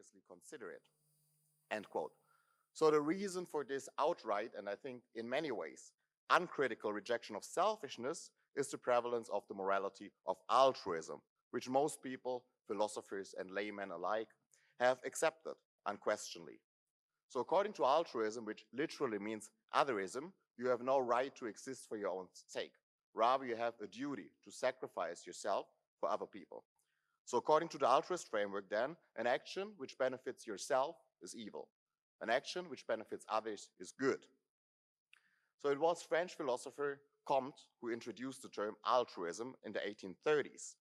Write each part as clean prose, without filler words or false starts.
seriously consider it, end quote. So the reason for this outright, and I think in many ways, uncritical rejection of selfishness is the prevalence of the morality of altruism, which most people, philosophers and laymen alike, have accepted unquestionably. So according to altruism, which literally means otherism, you have no right to exist for your own sake. Rather, you have a duty to sacrifice yourself for other people. So according to the altruist framework then, an action which benefits yourself is evil. An action which benefits others is good. So it was French philosopher Comte who introduced the term altruism in the 1830s.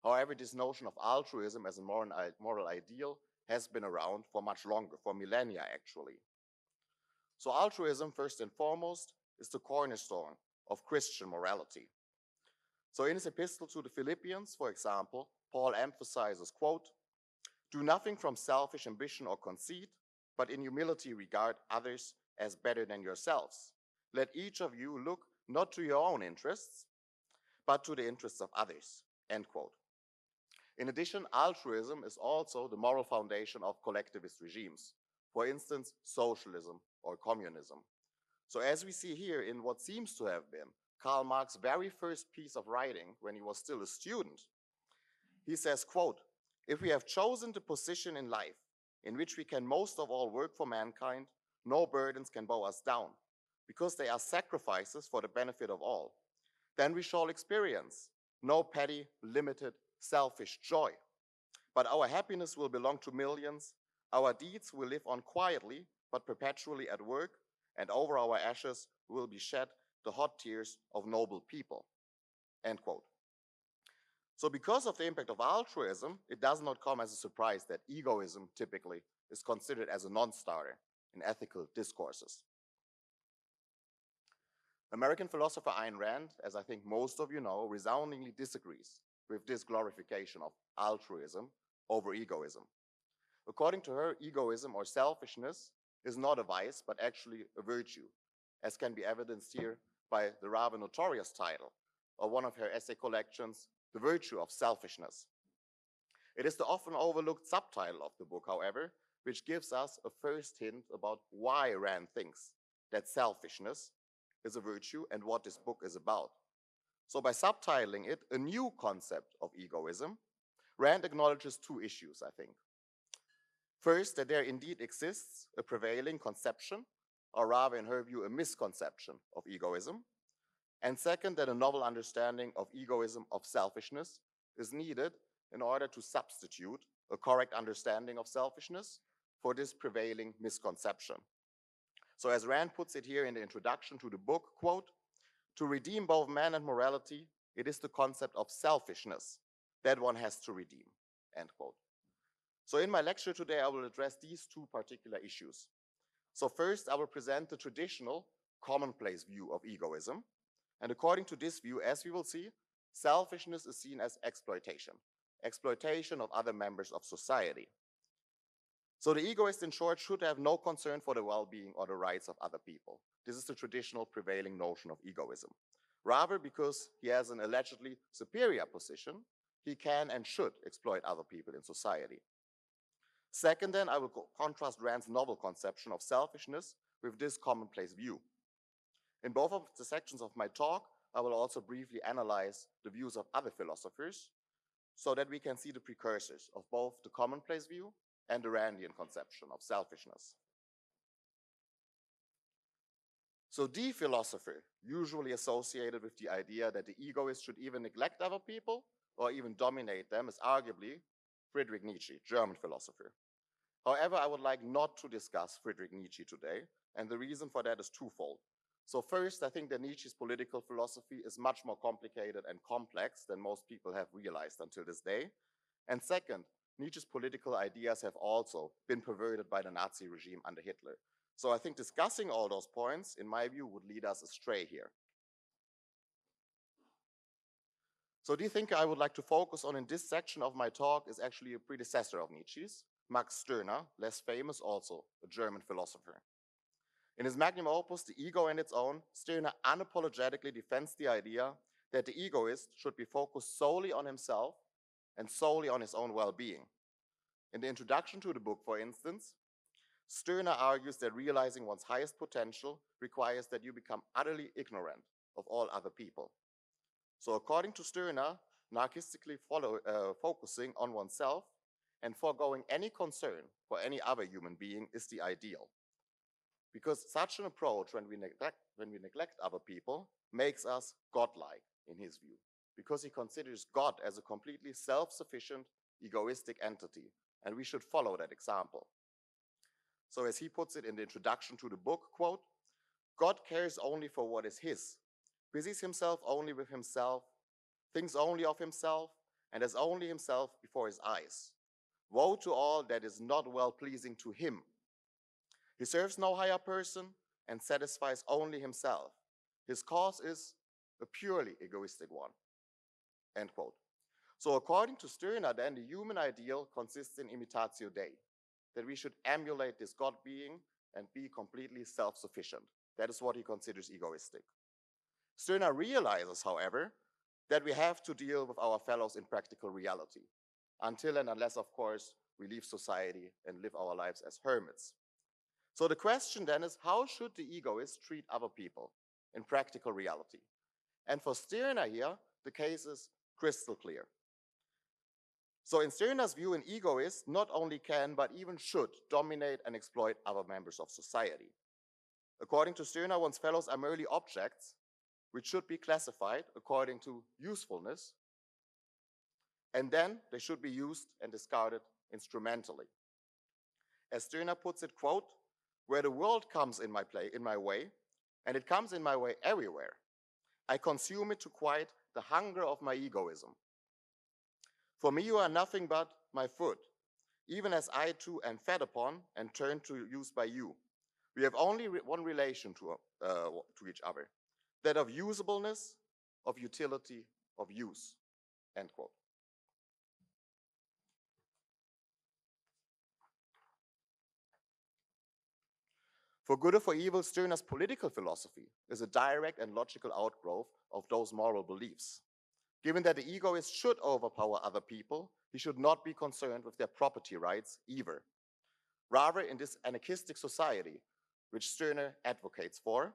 However, this notion of altruism as a moral ideal has been around for much longer, for millennia actually. So altruism, first and foremost, is the cornerstone of Christian morality. So in his epistle to the Philippians, for example, Paul emphasizes, quote, "Do nothing from selfish ambition or conceit, but in humility regard others as better than yourselves. Let each of you look not to your own interests, but to the interests of others," end quote. In addition, altruism is also the moral foundation of collectivist regimes, for instance, socialism or communism. So as we see here in what seems to have been Karl Marx's very first piece of writing when he was still a student, he says, quote, "If we have chosen the position in life in which we can most of all work for mankind, no burdens can bow us down, because they are sacrifices for the benefit of all. Then we shall experience no petty, limited, selfish joy. But our happiness will belong to millions, our deeds will live on quietly, but perpetually at work, and over our ashes will be shed the hot tears of noble people," end quote. So because of the impact of altruism, it does not come as a surprise that egoism typically is considered as a non-starter in ethical discourses. American philosopher Ayn Rand, as I think most of you know, resoundingly disagrees with this glorification of altruism over egoism. According to her, egoism or selfishness is not a vice, but actually a virtue, as can be evidenced here by the rather notorious title of one of her essay collections, The Virtue of Selfishness. It is the often overlooked subtitle of the book, however, which gives us a first hint about why Rand thinks that selfishness is a virtue and what this book is about. So by subtitling it, A New Concept of Egoism, Rand acknowledges two issues, I think. First, that there indeed exists a prevailing conception, or rather in her view, a misconception of egoism. And second, that a novel understanding of egoism, of selfishness, is needed in order to substitute a correct understanding of selfishness for this prevailing misconception. So as Rand puts it here in the introduction to the book, quote, "To redeem both man and morality, it is the concept of selfishness that one has to redeem," end quote. So in my lecture today, I will address these two particular issues. So first, I will present the traditional commonplace view of egoism. And according to this view, as we will see, selfishness is seen as exploitation of other members of society. So the egoist, in short, should have no concern for the well-being or the rights of other people. This is the traditional prevailing notion of egoism. Rather, because he has an allegedly superior position, he can and should exploit other people in society. Second, then, I will contrast Rand's novel conception of selfishness with this commonplace view. In both of the sections of my talk, I will also briefly analyze the views of other philosophers so that we can see the precursors of both the commonplace view and the Randian conception of selfishness. So the philosopher usually associated with the idea that the egoist should even neglect other people or even dominate them is arguably Friedrich Nietzsche, German philosopher. However, I would like not to discuss Friedrich Nietzsche today, and the reason for that is twofold. So first, I think that Nietzsche's political philosophy is much more complicated and complex than most people have realized until this day. And second, Nietzsche's political ideas have also been perverted by the Nazi regime under Hitler. So I think discussing all those points, in my view, would lead us astray here. So the thinker I would like to focus on in this section of my talk is actually a predecessor of Nietzsche's, Max Stirner, less famous, also a German philosopher. In his magnum opus, The Ego and Its Own, Stirner unapologetically defends the idea that the egoist should be focused solely on himself and solely on his own well-being. In the introduction to the book, for instance, Stirner argues that realizing one's highest potential requires that you become utterly ignorant of all other people. So according to Stirner, narcissistically focusing on oneself and foregoing any concern for any other human being is the ideal. Because such an approach, when we neglect other people, makes us godlike in his view. Because he considers God as a completely self-sufficient, egoistic entity, and we should follow that example. So as he puts it in the introduction to the book, quote, God cares only for what is his, busies himself only with himself, thinks only of himself, and has only himself before his eyes. Woe to all that is not well-pleasing to him. He serves no higher person and satisfies only himself. His cause is a purely egoistic one, end quote. So according to Stirner, then, the human ideal consists in imitatio Dei, that we should emulate this God being and be completely self-sufficient. That is what he considers egoistic. Stirner realizes, however, that we have to deal with our fellows in practical reality, until and unless, of course, we leave society and live our lives as hermits. So the question then is, how should the egoist treat other people in practical reality? And for Stirner here, the case is crystal clear. So in Stirner's view, an egoist not only can, but even should dominate and exploit other members of society. According to Stirner, one's fellows are merely objects which should be classified according to usefulness, and then they should be used and discarded instrumentally. As Stirner puts it, quote, where the world comes in my way, and it comes in my way everywhere, I consume it to quiet the hunger of my egoism. For me, you are nothing but my food, even as I too am fed upon and turned to use by you. We have only one relation to each other, that of usableness, of utility, of use, end quote. For good or for evil, Stirner's political philosophy is a direct and logical outgrowth of those moral beliefs. Given that the egoist should overpower other people, he should not be concerned with their property rights either. Rather, in this anarchistic society, which Stirner advocates for,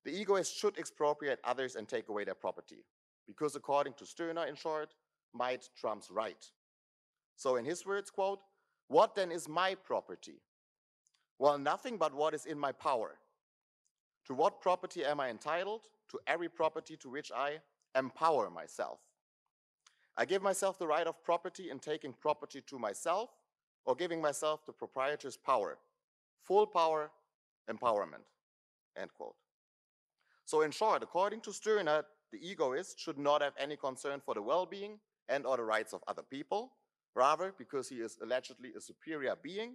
the egoist should expropriate others and take away their property, because according to Stirner, in short, might trumps right. So in his words, quote, what then is my property? Well, nothing but what is in my power. To what property am I entitled? To every property to which I empower myself. I give myself the right of property in taking property to myself or giving myself the proprietor's power. Full power, empowerment, end quote. So in short, according to Stirner, the egoist should not have any concern for the well-being and or the rights of other people. Rather, because he is allegedly a superior being,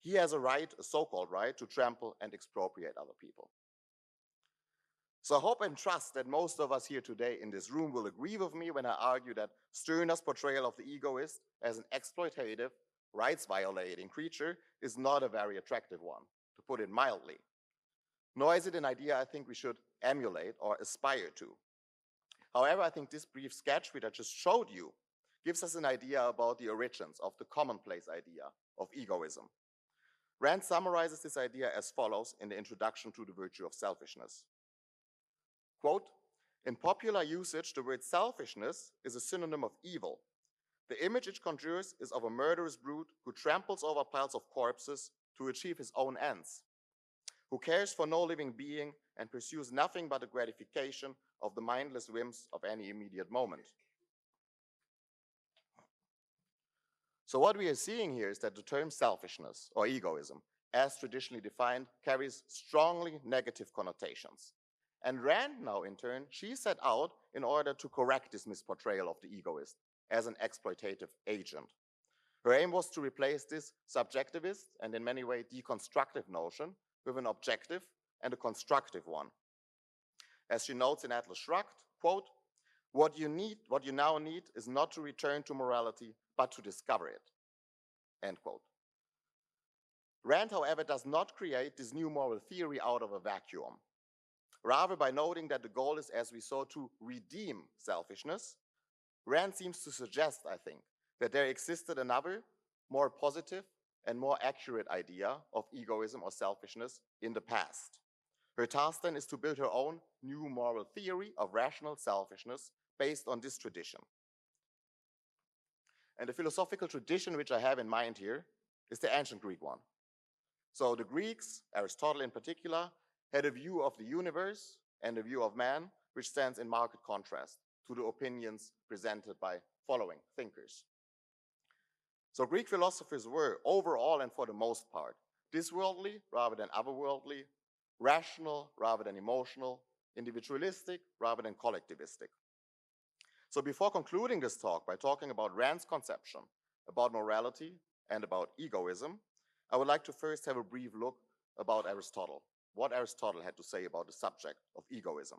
he has a right, a so-called right, to trample and expropriate other people. So I hope and trust that most of us here today in this room will agree with me when I argue that Stirner's portrayal of the egoist as an exploitative, rights-violating creature is not a very attractive one, to put it mildly. Nor is it an idea I think we should emulate or aspire to. However, I think this brief sketch which I just showed you gives us an idea about the origins of the commonplace idea of egoism. Rand summarizes this idea as follows in the introduction to the virtue of selfishness. Quote, in popular usage, the word selfishness is a synonym of evil. The image it conjures is of a murderous brute who tramples over piles of corpses to achieve his own ends, who cares for no living being and pursues nothing but the gratification of the mindless whims of any immediate moment. So what we are seeing here is that the term selfishness or egoism, as traditionally defined, carries strongly negative connotations. And Rand now, in turn, she set out in order to correct this misportrayal of the egoist as an exploitative agent. Her aim was to replace this subjectivist and in many ways deconstructive notion with an objective and a constructive one. As she notes in Atlas Shrugged, quote, what you now need is not to return to morality, but to discover it, end quote. Rand, however, does not create this new moral theory out of a vacuum. Rather, by noting that the goal is, as we saw, to redeem selfishness, Rand seems to suggest, I think, that there existed another, more positive and more accurate idea of egoism or selfishness in the past. Her task then is to build her own new moral theory of rational selfishness based on this tradition. And the philosophical tradition which I have in mind here is the ancient Greek one. So the Greeks, Aristotle in particular, had a view of the universe and a view of man which stands in marked contrast to the opinions presented by following thinkers. So Greek philosophers were overall and for the most part this-worldly rather than otherworldly, rational rather than emotional, individualistic rather than collectivistic. So before concluding this talk by talking about Rand's conception, about morality, and about egoism, I would like to first have a brief look about Aristotle, what Aristotle had to say about the subject of egoism.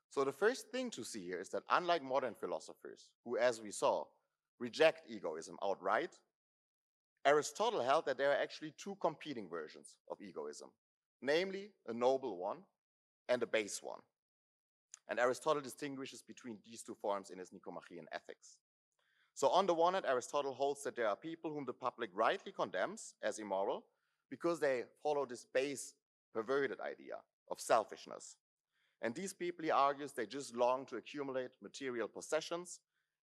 So the first thing to see here is that unlike modern philosophers, who, as we saw, reject egoism outright, Aristotle held that there are actually two competing versions of egoism, namely a noble one and a base one. And Aristotle distinguishes between these two forms in his Nicomachean Ethics. So on the one hand, Aristotle holds that there are people whom the public rightly condemns as immoral because they follow this base, perverted idea of selfishness. And these people, he argues, they just long to accumulate material possessions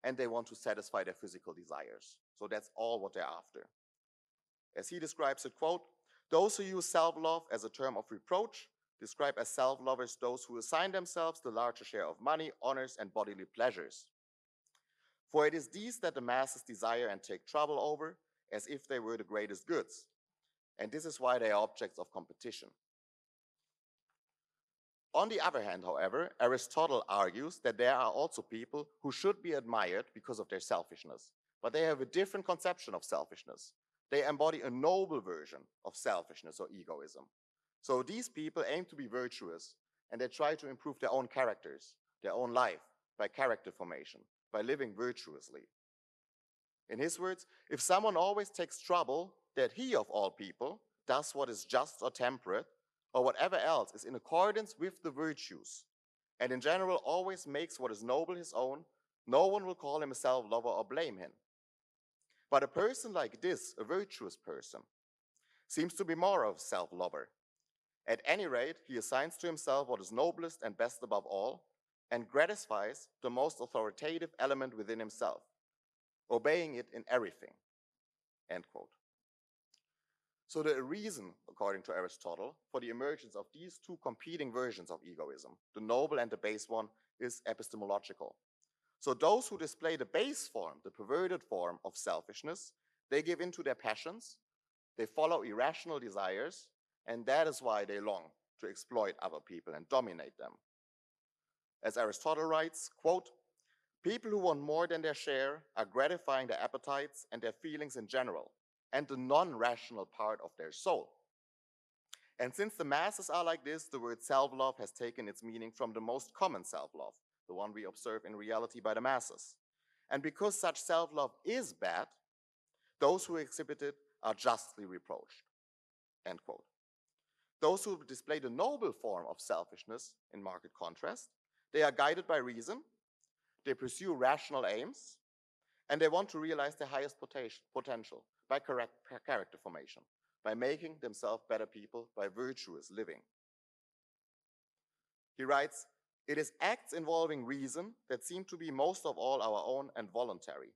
and they want to satisfy their physical desires. So that's all what they're after. As he describes it, quote, "Those who use self-love as a term of reproach describe as self-lovers those who assign themselves the larger share of money, honors, and bodily pleasures. For it is these that the masses desire and take trouble over as if they were the greatest goods. And this is why they are objects of competition." On the other hand, however, Aristotle argues that there are also people who should be admired because of their selfishness, but they have a different conception of selfishness. They embody a noble version of selfishness or egoism. So these people aim to be virtuous and they try to improve their own characters, their own life by character formation, by living virtuously. In his words, if someone always takes trouble that he of all people does what is just or temperate or whatever else is in accordance with the virtues, and in general always makes what is noble his own, no one will call him a self-lover or blame him. But a person like this, a virtuous person, seems to be more of a self-lover. At any rate, he assigns to himself what is noblest and best above all, and gratifies the most authoritative element within himself, obeying it in everything, end quote. So the reason, according to Aristotle, for the emergence of these two competing versions of egoism, the noble and the base one, is epistemological. So those who display the base form, the perverted form of selfishness, they give in to their passions, they follow irrational desires, and that is why they long to exploit other people and dominate them. As Aristotle writes, quote, "People who want more than their share are gratifying their appetites and their feelings in general, and the non-rational part of their soul. And since the masses are like this, the word self-love has taken its meaning from the most common self-love, the one we observe in reality by the masses. And because such self-love is bad, those who exhibit it are justly reproached," end quote. Those who display the noble form of selfishness, in marked contrast, they are guided by reason, they pursue rational aims, and they want to realize their highest potential by character formation, by making themselves better people, by virtuous living. He writes, "It is acts involving reason that seem to be most of all our own and voluntary.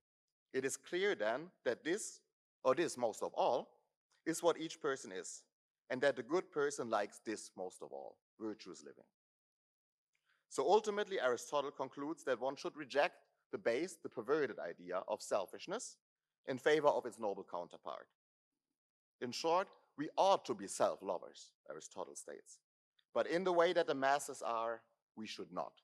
It is clear then that this, or this most of all, is what each person is, and that the good person likes this most of all, virtuous living." So ultimately, Aristotle concludes that one should reject the base, the perverted idea of selfishness in favor of its noble counterpart. In short, we ought to be self-lovers, Aristotle states, but in the way that the masses are, we should not.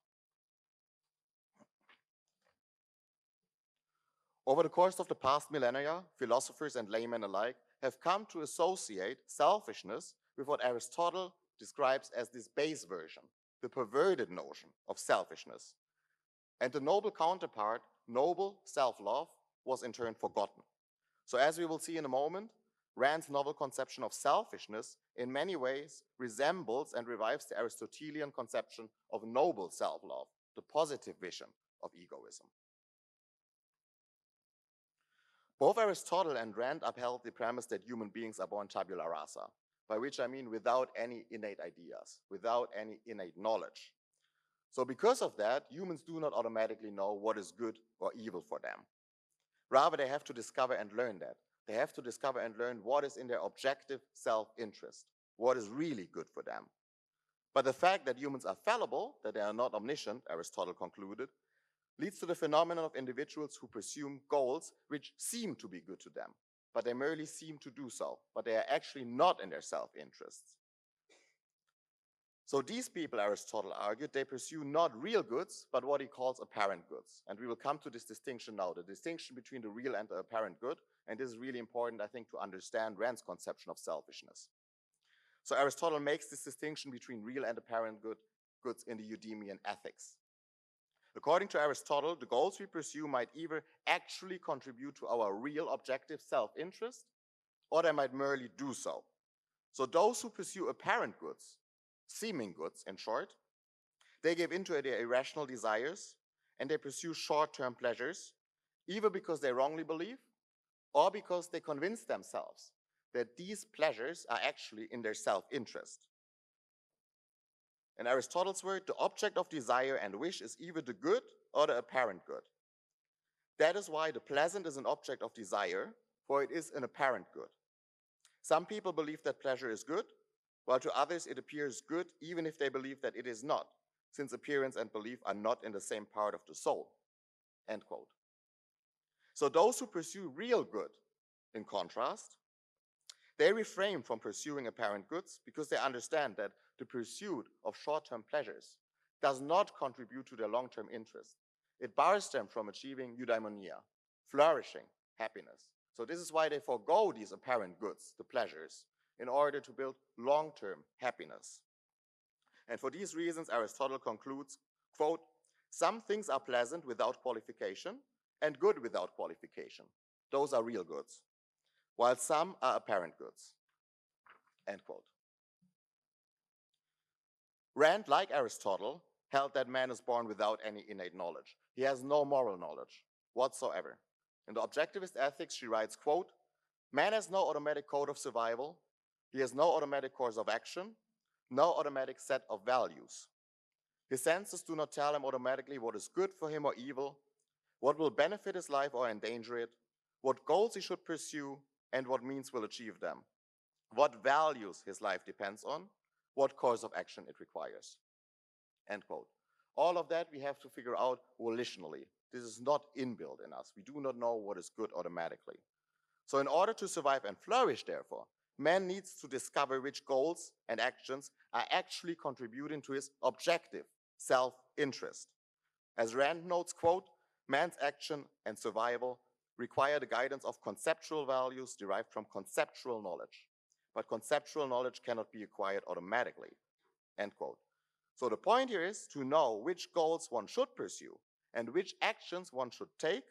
Over the course of the past millennia, philosophers and laymen alike have come to associate selfishness with what Aristotle describes as this base version, the perverted notion of selfishness. And the noble counterpart, noble self-love, was in turn forgotten. So as we will see in a moment, Rand's novel conception of selfishness in many ways resembles and revives the Aristotelian conception of noble self-love, the positive vision of egoism. Both Aristotle and Rand upheld the premise that human beings are born tabula rasa, by which I mean without any innate ideas, without any innate knowledge. So because of that, humans do not automatically know what is good or evil for them. Rather, they have to discover and learn that. They have to discover and learn what is in their objective self-interest, what is really good for them. But the fact that humans are fallible, that they are not omniscient, Aristotle concluded, leads to the phenomenon of individuals who pursue goals which seem to be good to them, but they merely seem to do so, but they are actually not in their self-interests. So these people, Aristotle argued, they pursue not real goods, but what he calls apparent goods. And we will come to this distinction now, the distinction between the real and the apparent good. And this is really important, I think, to understand Rand's conception of selfishness. So Aristotle makes this distinction between real and apparent goods in the Eudemian ethics. According to Aristotle, the goals we pursue might either actually contribute to our real objective self-interest, or they might merely do so. So those who pursue apparent goods, seeming goods in short, they give into their irrational desires and they pursue short-term pleasures, either because they wrongly believe or because they convince themselves that these pleasures are actually in their self-interest. In Aristotle's word, the object of desire and wish is either the good or the apparent good. That is why the pleasant is an object of desire, for it is an apparent good. Some people believe that pleasure is good, while to others it appears good even if they believe that it is not, since appearance and belief are not in the same part of the soul. End quote. So those who pursue real good, in contrast, they refrain from pursuing apparent goods because they understand that the pursuit of short-term pleasures does not contribute to their long-term interest. It bars them from achieving eudaimonia, flourishing, happiness. So this is why they forego these apparent goods, the pleasures, in order to build long-term happiness. And for these reasons, Aristotle concludes, quote, some things are pleasant without qualification and good without qualification. Those are real goods, while some are apparent goods, end quote. Rand, like Aristotle, held that man is born without any innate knowledge. He has no moral knowledge whatsoever. In the Objectivist Ethics, she writes, quote, man has no automatic code of survival. He has no automatic course of action, no automatic set of values. His senses do not tell him automatically what is good for him or evil, what will benefit his life or endanger it, what goals he should pursue, and what means will achieve them, what values his life depends on, what course of action it requires, end quote. All of that we have to figure out volitionally. This is not inbuilt in us. We do not know what is good automatically. So in order to survive and flourish, therefore, man needs to discover which goals and actions are actually contributing to his objective self-interest. As Rand notes, quote, man's action and survival require the guidance of conceptual values derived from conceptual knowledge. But conceptual knowledge cannot be acquired automatically, end quote. So the point here is to know which goals one should pursue and which actions one should take.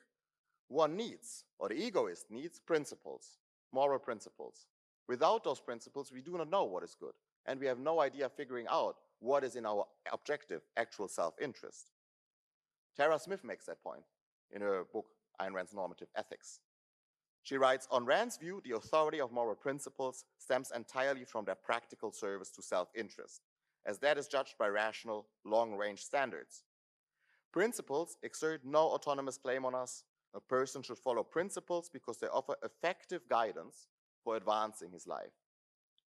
One needs, or the egoist needs, principles, moral principles. Without those principles, we do not know what is good, and we have no idea figuring out what is in our objective, actual self-interest. Tara Smith makes that point in her book, Ayn Rand's Normative Ethics. She writes, on Rand's view, the authority of moral principles stems entirely from their practical service to self-interest, as that is judged by rational, long-range standards. Principles exert no autonomous claim on us. A person should follow principles because they offer effective guidance for advancing his life,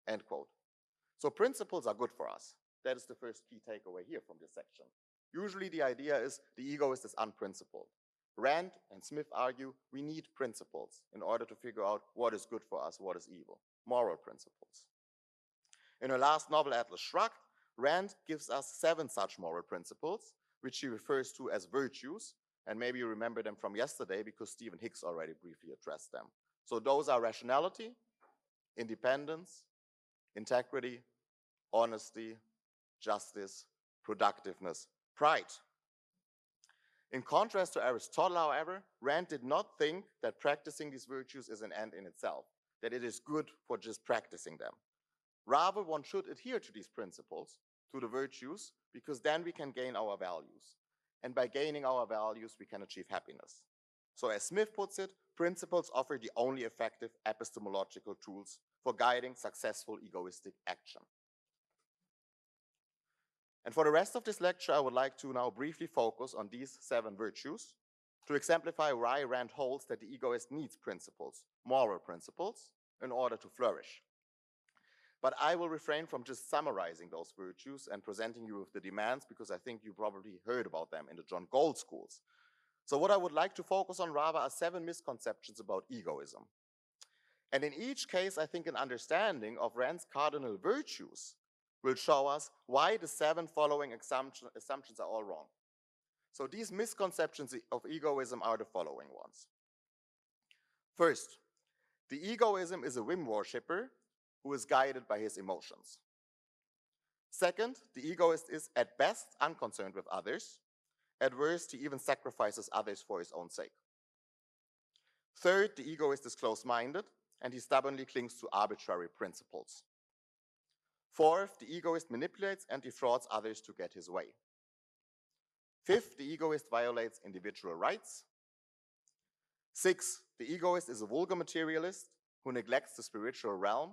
end quote. So principles are good for us. That is the first key takeaway here from this section. Usually the idea is the egoist is unprincipled. Rand and Smith argue we need principles in order to figure out what is good for us, what is evil, moral principles. In her last novel, Atlas Shrugged, Rand gives us 7 such moral principles, which she refers to as virtues, and maybe you remember them from yesterday because Stephen Hicks already briefly addressed them. So those are rationality, independence, integrity, honesty, justice, productiveness, pride. In contrast to Aristotle, however, Rand did not think that practicing these virtues is an end in itself, that it is good for just practicing them. Rather, one should adhere to these principles, to the virtues, because then we can gain our values. And by gaining our values, we can achieve happiness. So as Smith puts it, principles offer the only effective epistemological tools for guiding successful egoistic action. And for the rest of this lecture, I would like to now briefly focus on these 7 virtues to exemplify why Rand holds that the egoist needs principles, moral principles, in order to flourish. But I will refrain from just summarizing those virtues and presenting you with the demands, because I think you probably heard about them in the John Gold schools. So what I would like to focus on rather are 7 misconceptions about egoism. And in each case, I think an understanding of Rand's cardinal virtues will show us why the 7 following assumptions are all wrong. So these misconceptions of egoism are the following ones. First, the egoism is a whim worshipper who is guided by his emotions. Second, the egoist is at best unconcerned with others. At worst, he even sacrifices others for his own sake. Third, the egoist is close-minded and he stubbornly clings to arbitrary principles. Fourth, the egoist manipulates and defrauds others to get his way. Fifth, the egoist violates individual rights. Sixth, the egoist is a vulgar materialist who neglects the spiritual realm.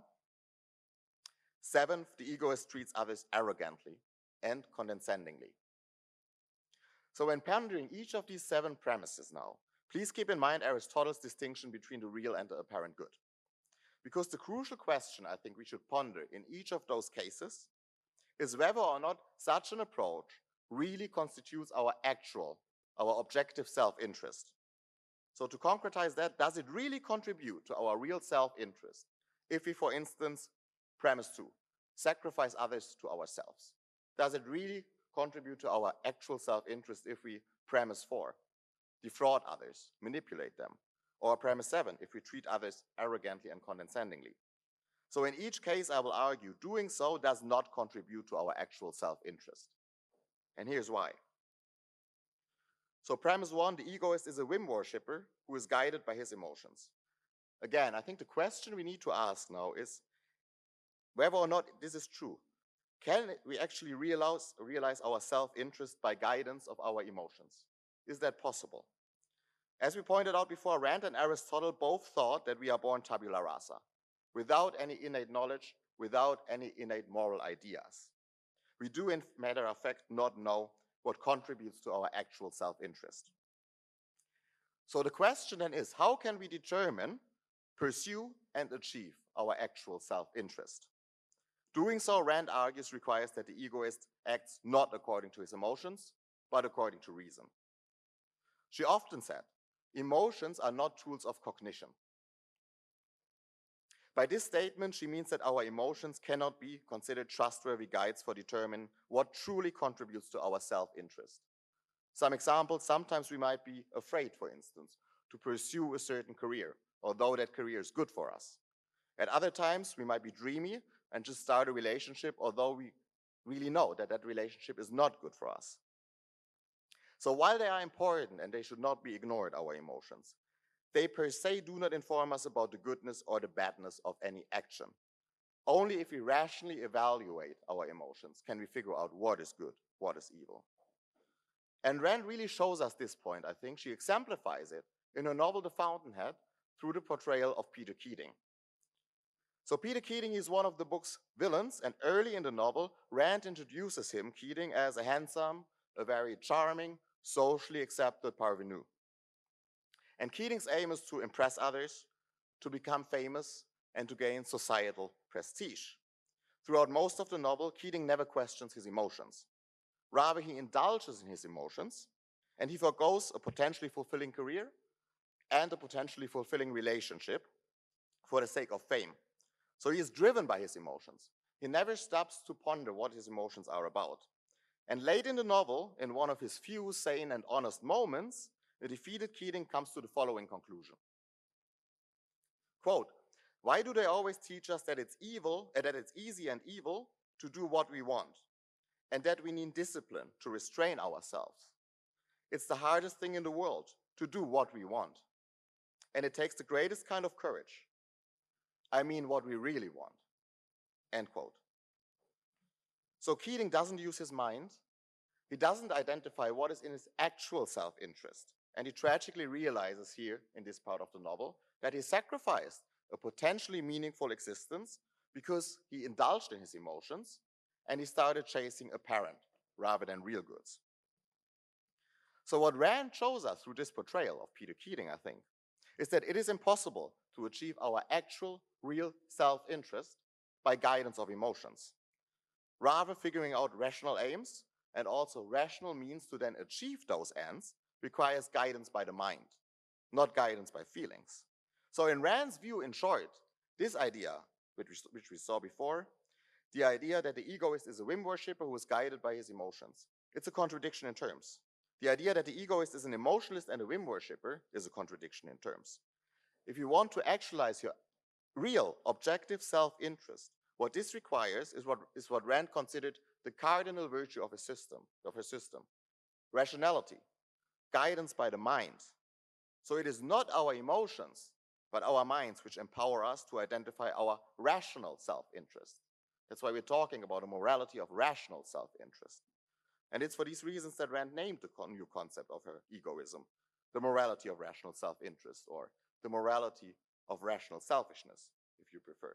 Seventh, the egoist treats others arrogantly and condescendingly. So when pondering each of these 7 premises now, please keep in mind Aristotle's distinction between the real and the apparent good. Because the crucial question I think we should ponder in each of those cases is whether or not such an approach really constitutes our objective self-interest. So to concretize that, does it really contribute to our real self-interest if we, for instance, premise 2, sacrifice others to ourselves? Does it really contribute to our actual self-interest if we, premise 4, defraud others, manipulate them? Or premise 7, if we treat others arrogantly and condescendingly? So in each case, I will argue doing so does not contribute to our actual self-interest. And here's why. So premise 1, the egoist is a whim worshipper who is guided by his emotions. Again, I think the question we need to ask now is whether or not this is true. Can we actually realize our self-interest by guidance of our emotions? Is that possible? As we pointed out before, Rand and Aristotle both thought that we are born tabula rasa, without any innate knowledge, without any innate moral ideas. We do, in matter of fact, not know what contributes to our actual self-interest. So the question then is, how can we determine, pursue, and achieve our actual self-interest? Doing so, Rand argues, requires that the egoist acts not according to his emotions, but according to reason. She often said, emotions are not tools of cognition. By this statement, she means that our emotions cannot be considered trustworthy guides for determining what truly contributes to our self-interest. Some examples, sometimes we might be afraid, for instance, to pursue a certain career, although that career is good for us. At other times, we might be dreamy and just start a relationship, although we really know that that relationship is not good for us. So while they are important and they should not be ignored, our emotions, they per se do not inform us about the goodness or the badness of any action. Only if we rationally evaluate our emotions can we figure out what is good, what is evil. And Rand really shows us this point, I think. She exemplifies it in her novel The Fountainhead through the portrayal of Peter Keating. So Peter Keating is one of the book's villains, and early in the novel, Rand introduces him, Keating, as a handsome, a very charming, socially accepted parvenu. And Keating's aim is to impress others, to become famous, and to gain societal prestige. Throughout most of the novel, Keating never questions his emotions. Rather, he indulges in his emotions, and he forgoes a potentially fulfilling career and a potentially fulfilling relationship for the sake of fame. So he is driven by his emotions. He never stops to ponder what his emotions are about. And late in the novel, in one of his few sane and honest moments, the defeated Keating comes to the following conclusion. Quote, "Why do they always teach us that it's evil, that it's easy and evil to do what we want, and that we need discipline to restrain ourselves? It's the hardest thing in the world to do what we want. And it takes the greatest kind of courage. I mean what we really want." End quote. So Keating doesn't use his mind. He doesn't identify what is in his actual self-interest And he tragically realizes here in this part of the novel that he sacrificed a potentially meaningful existence because he indulged in his emotions and he started chasing apparent rather than real goods. So what Rand shows us through this portrayal of Peter Keating, I think, is that it is impossible to achieve our actual, real self-interest by guidance of emotions. Rather, figuring out rational aims and also rational means to then achieve those ends requires guidance by the mind, not guidance by feelings. So in Rand's view, in short, this idea, which we saw before, the idea that the egoist is a whim worshipper who is guided by his emotions, it's a contradiction in terms. The idea that the egoist is an emotionalist and a whim worshipper is a contradiction in terms. If you want to actualize your real, objective self-interest, what this requires is what Rand considered the cardinal virtue of her system, rationality, guidance by the mind. So it is not our emotions, but our minds which empower us to identify our rational self-interest. That's why we're talking about a morality of rational self-interest. And it's for these reasons that Rand named the new concept of her egoism, the morality of rational self-interest, or the morality of rational selfishness, if you prefer.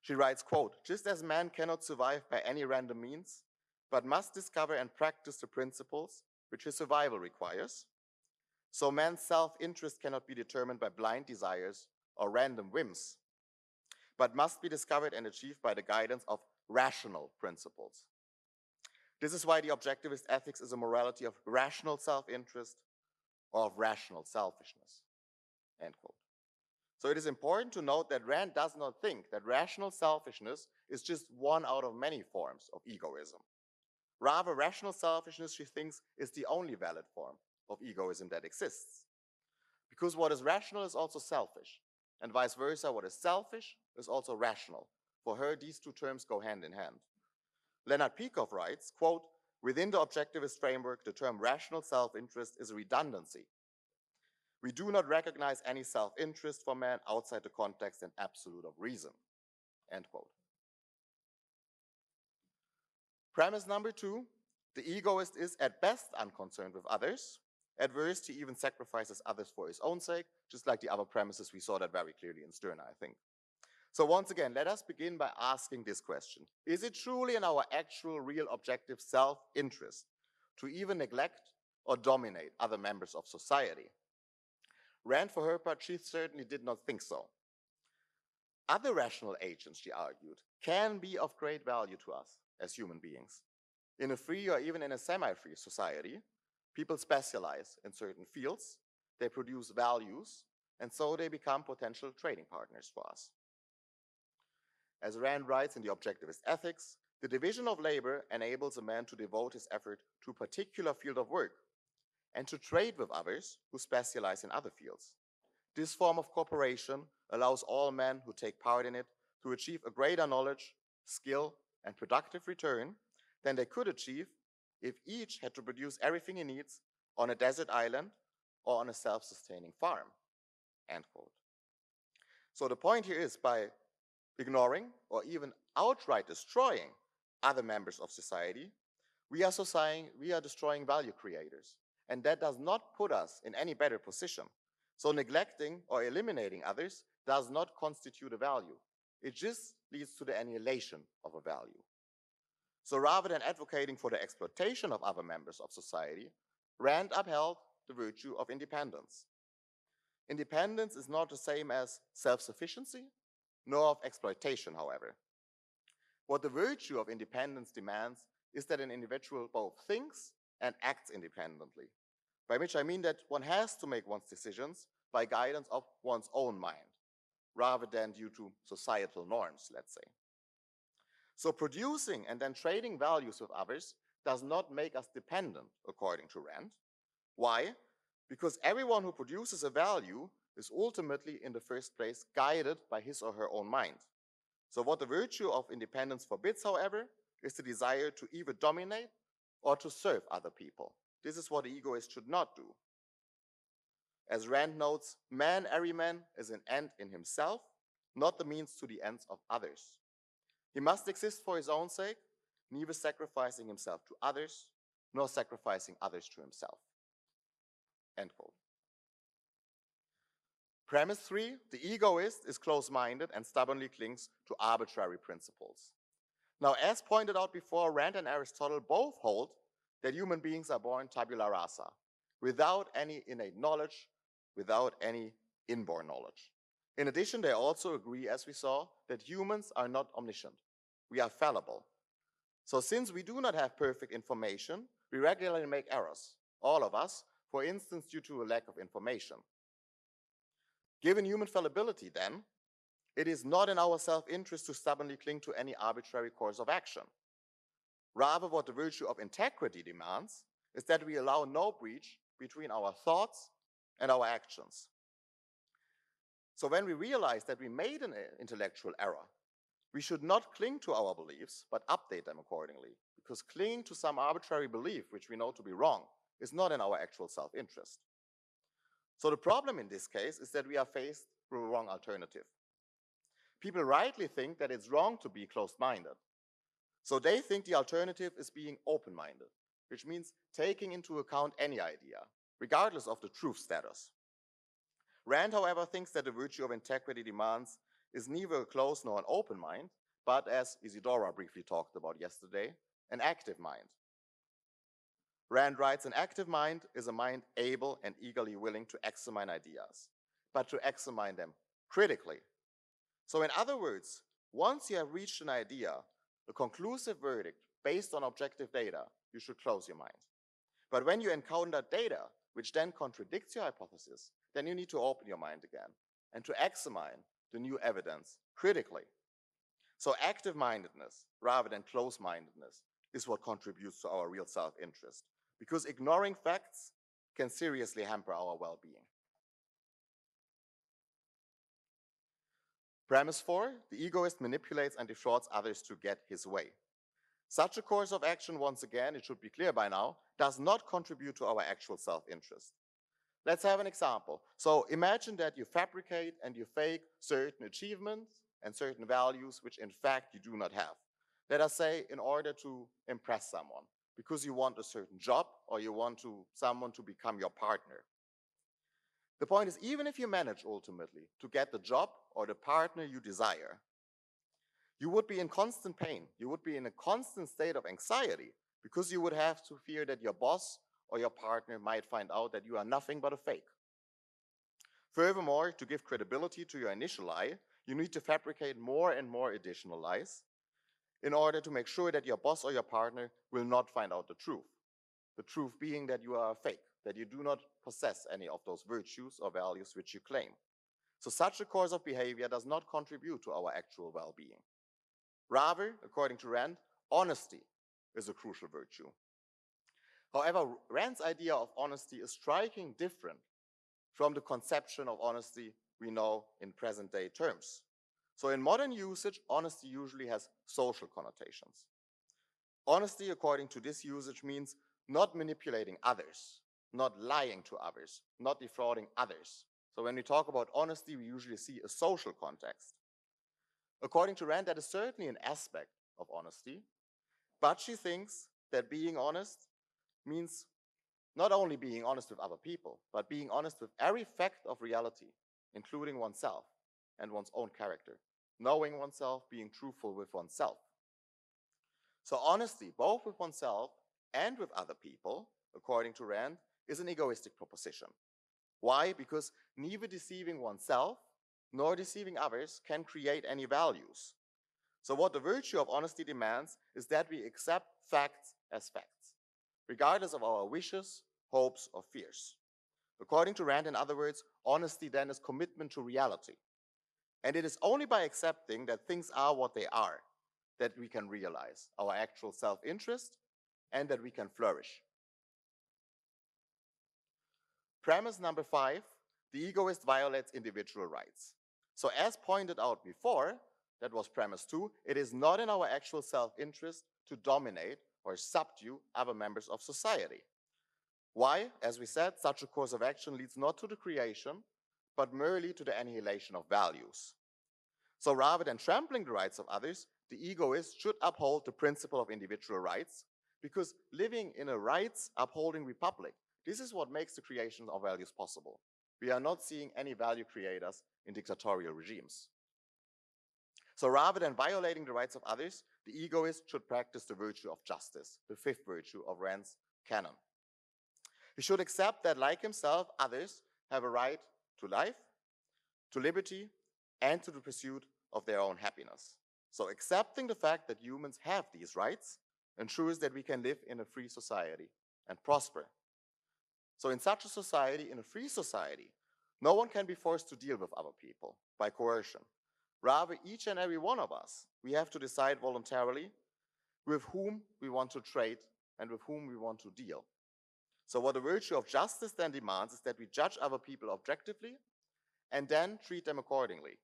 She writes, quote, "Just as man cannot survive by any random means, but must discover and practice the principles which his survival requires, so man's self-interest cannot be determined by blind desires or random whims, but must be discovered and achieved by the guidance of rational principles. This is why the objectivist ethics is a morality of rational self-interest or of rational selfishness," end quote. So it is important to note that Rand does not think that rational selfishness is just one out of many forms of egoism. Rather, rational selfishness, she thinks, is the only valid form of egoism that exists. Because what is rational is also selfish, and vice versa, what is selfish is also rational. For her, these two terms go hand in hand. Leonard Peikoff writes, quote, "Within the objectivist framework, the term rational self-interest is a redundancy. We do not recognize any self-interest for man outside the context and absolute of reason," end quote. Premise number 2, the egoist is at best unconcerned with others. At worst, he even sacrifices others for his own sake, just like the other premises. We saw that very clearly in Stirner, I think. So once again, let us begin by asking this question. Is it truly in our actual, real, objective self-interest to even neglect or dominate other members of society? Rand, for her part, she certainly did not think so. Other rational agents, she argued, can be of great value to us as human beings. In a free or even in a semi-free society, people specialize in certain fields, they produce values, and so they become potential trading partners for us. As Rand writes in the Objectivist Ethics, the division of labor enables a man to devote his effort to a particular field of work and to trade with others who specialize in other fields. This form of cooperation allows all men who take part in it to achieve a greater knowledge, skill, and productive return than they could achieve if each had to produce everything he needs on a desert island or on a self-sustaining farm, end quote. So the point here is, by ignoring or even outright destroying other members of society, we are destroying value creators. And that does not put us in any better position. So neglecting or eliminating others does not constitute a value. It just leads to the annihilation of a value. So rather than advocating for the exploitation of other members of society, Rand upheld the virtue of independence. Independence is not the same as self-sufficiency, nor of exploitation, however. What the virtue of independence demands is that an individual both thinks and acts independently, by which I mean that one has to make one's decisions by guidance of one's own mind, rather than due to societal norms, let's say. So producing and then trading values with others does not make us dependent, according to Rand. Why? Because everyone who produces a value is ultimately, in the first place, guided by his or her own mind. So what the virtue of independence forbids, however, is the desire to either dominate or to serve other people. This is what the egoist should not do. As Rand notes, every man is an end in himself, not the means to the ends of others. He must exist for his own sake, neither sacrificing himself to others nor sacrificing others to himself. End quote. Premise 3, the egoist is close-minded and stubbornly clings to arbitrary principles. Now, as pointed out before, Rand and Aristotle both hold that human beings are born tabula rasa, without any innate knowledge, without any inborn knowledge. In addition, they also agree, as we saw, that humans are not omniscient. We are fallible. So since we do not have perfect information, we regularly make errors, all of us, for instance, due to a lack of information. Given human fallibility, then, it is not in our self-interest to stubbornly cling to any arbitrary course of action. Rather, what the virtue of integrity demands is that we allow no breach between our thoughts and our actions. So when we realize that we made an intellectual error, we should not cling to our beliefs, but update them accordingly, because clinging to some arbitrary belief, which we know to be wrong, is not in our actual self-interest. So the problem in this case is that we are faced with a wrong alternative. People rightly think that it's wrong to be closed-minded. So they think the alternative is being open-minded, which means taking into account any idea, regardless of the truth status. Rand, however, thinks that the virtue of integrity demands is neither a closed nor an open mind, but, as Isidora briefly talked about yesterday, an active mind. Rand writes, an active mind is a mind able and eagerly willing to examine ideas, but to examine them critically. So in other words, once you have reached an idea, a conclusive verdict based on objective data, you should close your mind. But when you encounter data which then contradicts your hypothesis, then you need to open your mind again and to examine the new evidence critically. So active-mindedness rather than close-mindedness is what contributes to our real self-interest, because ignoring facts can seriously hamper our well-being. Premise 4, the egoist manipulates and defrauds others to get his way. Such a course of action, once again, it should be clear by now, does not contribute to our actual self-interest. Let's have an example. So imagine that you fabricate and you fake certain achievements and certain values which in fact you do not have. Let us say in order to impress someone, because you want a certain job or you want someone to become your partner. The point is, even if you manage ultimately to get the job or the partner you desire, you would be in constant pain. You would be in a constant state of anxiety because you would have to fear that your boss or your partner might find out that you are nothing but a fake. Furthermore, to give credibility to your initial lie, you need to fabricate more and more additional lies in order to make sure that your boss or your partner will not find out the truth. The truth being that you are a fake, that you do not possess any of those virtues or values which you claim. So such a course of behavior does not contribute to our actual well-being. Rather, according to Rand, honesty is a crucial virtue. However, Rand's idea of honesty is striking different from the conception of honesty we know in present-day terms. So in modern usage, honesty usually has social connotations. Honesty, according to this usage, means not manipulating others, not lying to others, not defrauding others. So when we talk about honesty, we usually see a social context. According to Rand, that is certainly an aspect of honesty, but she thinks that being honest means not only being honest with other people, but being honest with every fact of reality, including oneself and one's own character, knowing oneself, being truthful with oneself. So honesty, both with oneself and with other people, according to Rand, is an egoistic proposition. Why? Because neither deceiving oneself nor deceiving others can create any values. So what the virtue of honesty demands is that we accept facts as facts, regardless of our wishes, hopes, or fears. According to Rand, in other words, honesty then is commitment to reality. And it is only by accepting that things are what they are that we can realize our actual self-interest and that we can flourish. Premise number 5, the egoist violates individual rights. So as pointed out before, that was premise 2, it is not in our actual self-interest to dominate or subdue other members of society. Why? As we said, such a course of action leads not to the creation, but merely to the annihilation of values. So rather than trampling the rights of others, the egoist should uphold the principle of individual rights, Because living in a rights-upholding republic, this is what makes the creation of values possible. We are not seeing any value creators in dictatorial regimes. So rather than violating the rights of others, the egoist should practice the virtue of justice, the fifth virtue of Rand's canon. He should accept that, like himself, others have a right to life, to liberty, and to the pursuit of their own happiness. So accepting the fact that humans have these rights ensures that we can live in a free society and prosper. So in such a society, in a free society, no one can be forced to deal with other people by coercion. Rather, each and every one of us, we have to decide voluntarily with whom we want to trade and with whom we want to deal. So what the virtue of justice then demands is that we judge other people objectively and then treat them accordingly.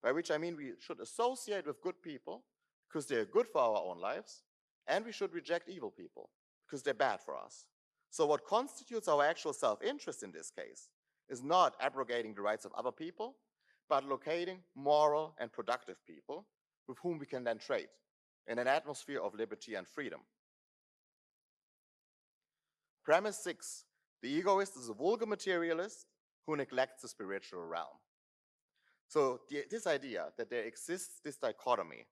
By which I mean we should associate with good people because they're good for our own lives, and we should reject evil people because they're bad for us. So what constitutes our actual self-interest in this case is not abrogating the rights of other people, but locating moral and productive people with whom we can then trade in an atmosphere of liberty and freedom. Premise 6, the egoist is a vulgar materialist who neglects the spiritual realm. So this idea that there exists this dichotomy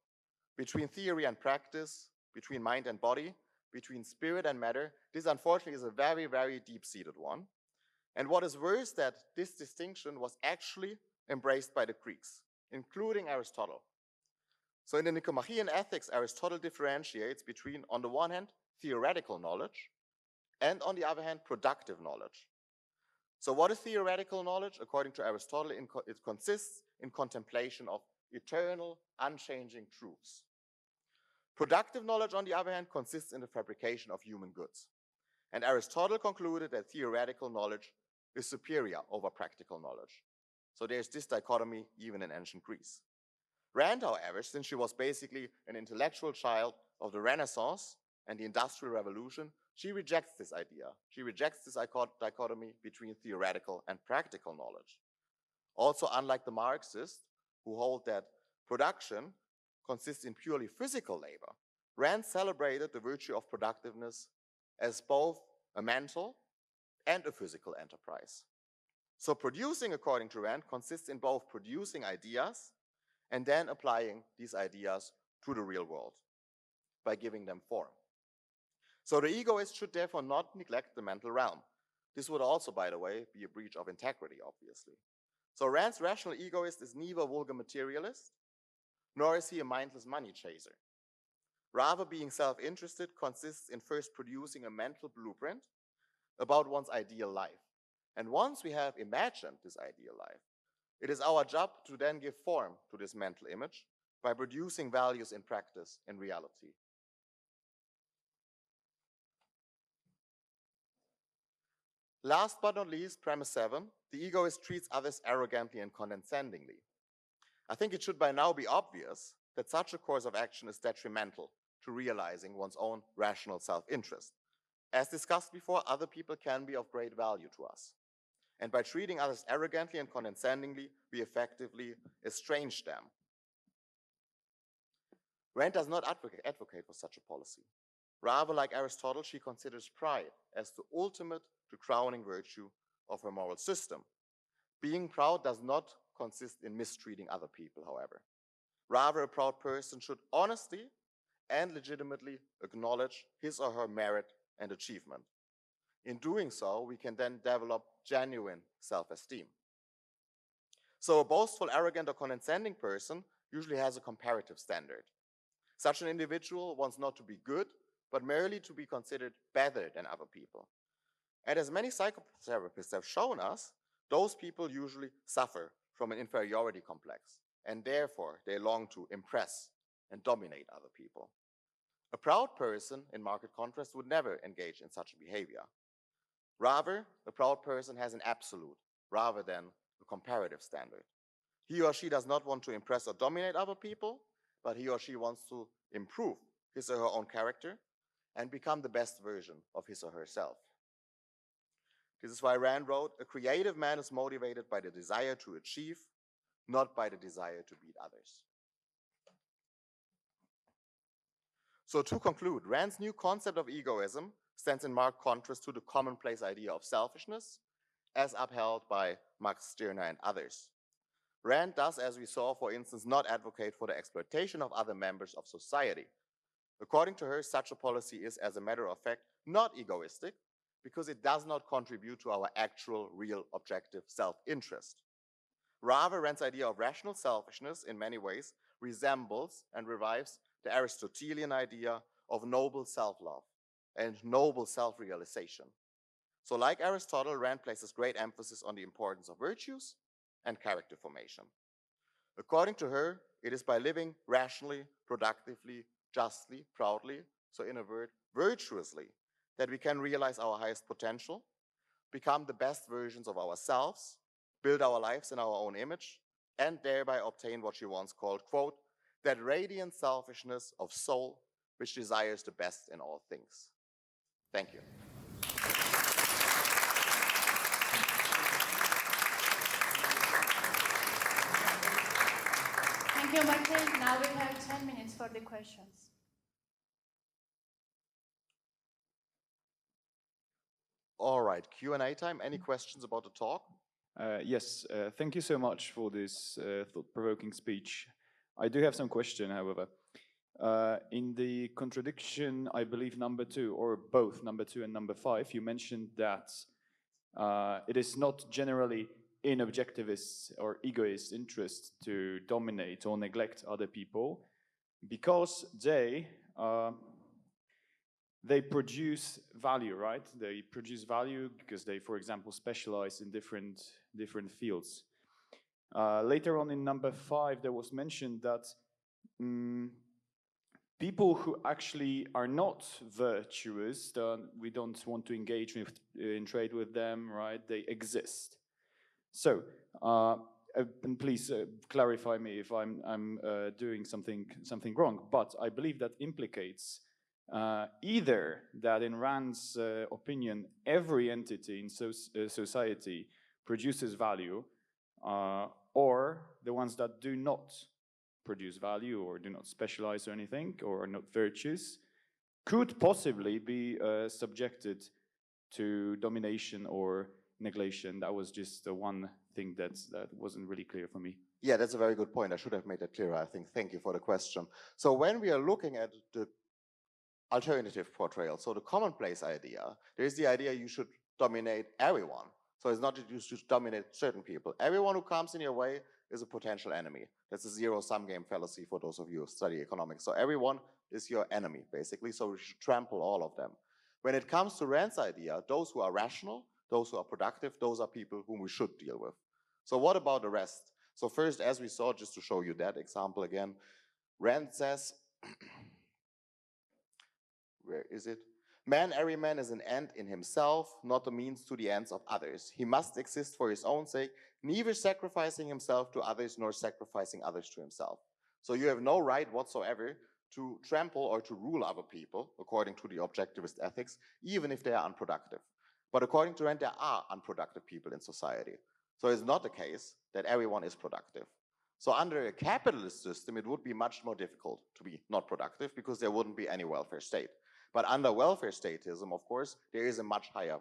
between theory and practice, between mind and body, between spirit and matter, this unfortunately is a very, very deep-seated one. And what is worse, that this distinction was actually embraced by the Greeks, including Aristotle. So in the Nicomachean Ethics, Aristotle differentiates between, on the one hand, theoretical knowledge, and on the other hand, productive knowledge. So what is theoretical knowledge? According to Aristotle, it consists in contemplation of eternal, unchanging truths. Productive knowledge, on the other hand, consists in the fabrication of human goods. And Aristotle concluded that theoretical knowledge is superior over practical knowledge. So there's this dichotomy even in ancient Greece. Rand, however, since she was basically an intellectual child of the Renaissance and the Industrial Revolution, she rejects this idea. She rejects this dichotomy between theoretical and practical knowledge. Also, unlike the Marxists, who hold that production consists in purely physical labor, Rand celebrated the virtue of productiveness as both a mental and a physical enterprise. So producing, according to Rand, consists in both producing ideas and then applying these ideas to the real world by giving them form. So the egoist should therefore not neglect the mental realm. This would also, by the way, be a breach of integrity, obviously. So Rand's rational egoist is neither a vulgar materialist, nor is he a mindless money chaser. Rather, being self-interested consists in first producing a mental blueprint about one's ideal life. And once we have imagined this ideal life, it is our job to then give form to this mental image by producing values in practice, in reality. Last but not least, premise 7, the egoist treats others arrogantly and condescendingly. I think it should by now be obvious that such a course of action is detrimental to realizing one's own rational self-interest. As discussed before, other people can be of great value to us. And by treating others arrogantly and condescendingly, we effectively estrange them. Rand does not advocate for such a policy. Rather, like Aristotle, she considers pride as the ultimate, the crowning virtue of her moral system. Being proud does not consist in mistreating other people, however. Rather, a proud person should honestly and legitimately acknowledge his or her merit and achievement. In doing so, we can then develop genuine self-esteem. So a boastful, arrogant, or condescending person usually has a comparative standard. Such an individual wants not to be good, but merely to be considered better than other people. And as many psychotherapists have shown us, those people usually suffer from an inferiority complex, and therefore they long to impress and dominate other people. A proud person, in marked contrast, would never engage in such behavior. Rather, a proud person has an absolute rather than a comparative standard. He or she does not want to impress or dominate other people, but he or she wants to improve his or her own character and become the best version of his or herself. This is why Rand wrote, "A creative man is motivated by the desire to achieve, not by the desire to beat others." So to conclude, Rand's new concept of egoism stands in marked contrast to the commonplace idea of selfishness as upheld by Max Stirner and others. Rand does, as we saw, for instance, not advocate for the exploitation of other members of society. According to her, such a policy is, as a matter of fact, not egoistic because it does not contribute to our actual, real, objective self-interest. Rather, Rand's idea of rational selfishness in many ways resembles and revives the Aristotelian idea of noble self-love and noble self-realization. So like Aristotle, Rand places great emphasis on the importance of virtues and character formation. According to her, it is by living rationally, productively, justly, proudly, so in a word, virtuously, that we can realize our highest potential, become the best versions of ourselves, build our lives in our own image, and thereby obtain what she once called, quote, that radiant selfishness of soul which desires the best in all things. Thank you. Thank you, Martin. Now we have 10 minutes for the questions. All right, Q&A time. Any questions about the talk? Yes, thank you so much for this thought-provoking speech. I do have some question, however. In the contradiction, I believe number 2, or both number 2 and number 5, you mentioned that it is not generally in objectivist or egoist interest to dominate or neglect other people because they produce value, right? They produce value because they, for example, specialize in different fields. Later on in number 5, there was mentioned that people who actually are not virtuous, we don't want to engage in trade with them, right? They exist. So, and please clarify me if I'm doing something wrong, but I believe that implicates either that in Rand's opinion, every entity in society produces value, or the ones that do not produce value or do not specialize or anything, or are not virtuous, could possibly be subjected to domination or negation. That was just the one thing that wasn't really clear for me. Yeah, that's a very good point. I should have made that clearer, I think. Thank you for the question. So when we are looking at the alternative portrayal, so the commonplace idea, there is the idea you should dominate everyone. So it's not that you should dominate certain people. Everyone who comes in your way is a potential enemy. That's a zero-sum game fallacy for those of you who study economics. So everyone is your enemy, basically, so we should trample all of them. When it comes to Rand's idea, those who are rational, those who are productive, those are people whom we should deal with. So what about the rest? So first, as we saw, just to show you that example again, Rand says, where is it? Every man is an end in himself, not a means to the ends of others. He must exist for his own sake, neither sacrificing himself to others nor sacrificing others to himself. So you have no right whatsoever to trample or to rule other people, according to the objectivist ethics, even if they are unproductive. But according to Rand, there are unproductive people in society. So it's not the case that everyone is productive. So under a capitalist system, it would be much more difficult to be not productive because there wouldn't be any welfare state. But under welfare statism, of course, there is a much higher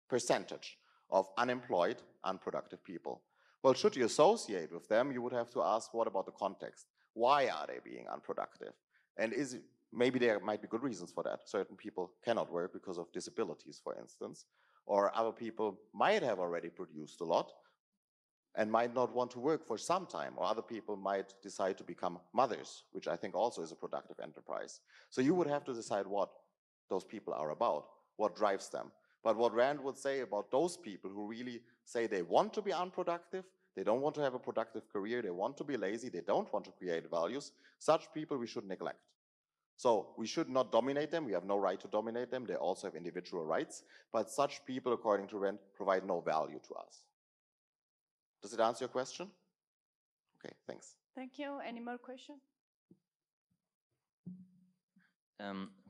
percentage of unemployed, unproductive people. Well, should you associate with them, you would have to ask, what about the context? Why are they being unproductive? And maybe there might be good reasons for that. Certain people cannot work because of disabilities, for instance, or other people might have already produced a lot and might not want to work for some time, or other people might decide to become mothers, which I think also is a productive enterprise. So you would have to decide what those people are about, what drives them. But what Rand would say about those people who really say they want to be unproductive, they don't want to have a productive career, they want to be lazy, they don't want to create values, such people we should neglect. So we should not dominate them, we have no right to dominate them, they also have individual rights, but such people, according to Rand, provide no value to us. Does it answer your question? Okay, thanks. Thank you. Any more questions?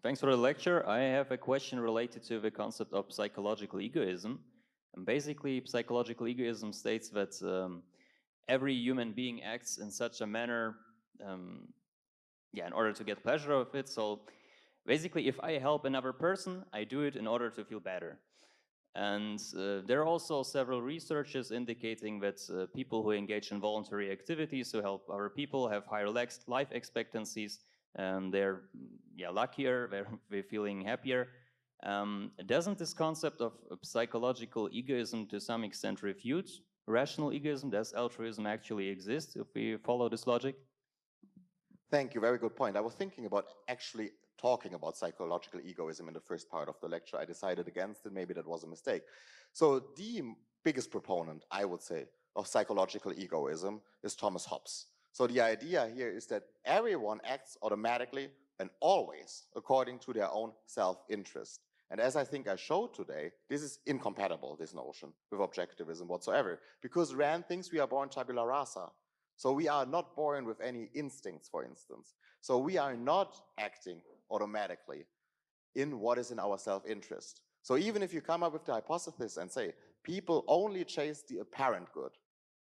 Thanks for the lecture. I have a question related to the concept of psychological egoism. And basically, psychological egoism states that every human being acts in such a manner, in order to get pleasure of it. So Basically, if I help another person, I do it in order to feel better. And there are also several researches indicating that people who engage in voluntary activities to help other people have higher life expectancies, and they're luckier, they're feeling happier. Doesn't this concept of psychological egoism to some extent refute rational egoism? Does altruism actually exist if we follow this logic? Thank you, very good point. I was thinking about actually talking about psychological egoism in the first part of the lecture. I decided against it, maybe that was a mistake. So the biggest proponent, I would say, of psychological egoism is Thomas Hobbes. So the idea here is that everyone acts automatically and always according to their own self-interest. And as I think I showed today, this is incompatible, this notion, with objectivism whatsoever, because Rand thinks we are born tabula rasa. So we are not born with any instincts, for instance. So we are not acting automatically in what is in our self-interest. So even if you come up with the hypothesis and say, people only chase the apparent good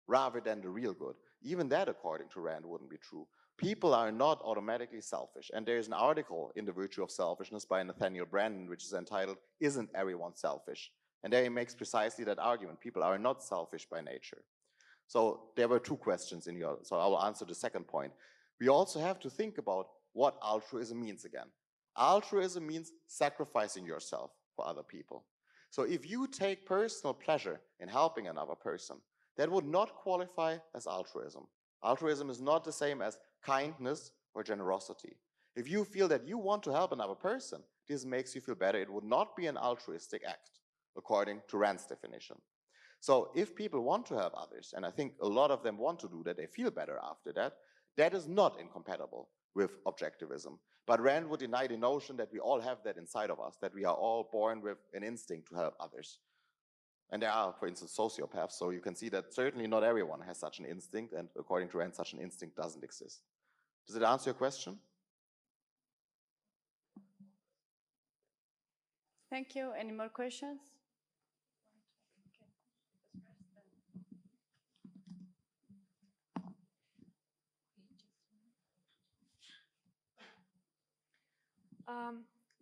rather than the real good, even that, according to Rand, wouldn't be true. People are not automatically selfish. And there's an article in The Virtue of Selfishness by Nathaniel Branden, which is entitled, Isn't Everyone Selfish? And there he makes precisely that argument. People are not selfish by nature. So there were two questions in here, so I will answer the second point. We also have to think about what altruism means again. Altruism means sacrificing yourself for other people. So if you take personal pleasure in helping another person, that would not qualify as altruism. Altruism is not the same as kindness or generosity. If you feel that you want to help another person, this makes you feel better, it would not be an altruistic act, according to Rand's definition. So if people want to help others, and I think a lot of them want to do that, they feel better after that, that is not incompatible with objectivism. But Rand would deny the notion that we all have that inside of us, that we are all born with an instinct to help others. And there are, for instance, sociopaths, so you can see that certainly not everyone has such an instinct, and according to Rand, such an instinct doesn't exist. Does it answer your question? Thank you. Any more questions?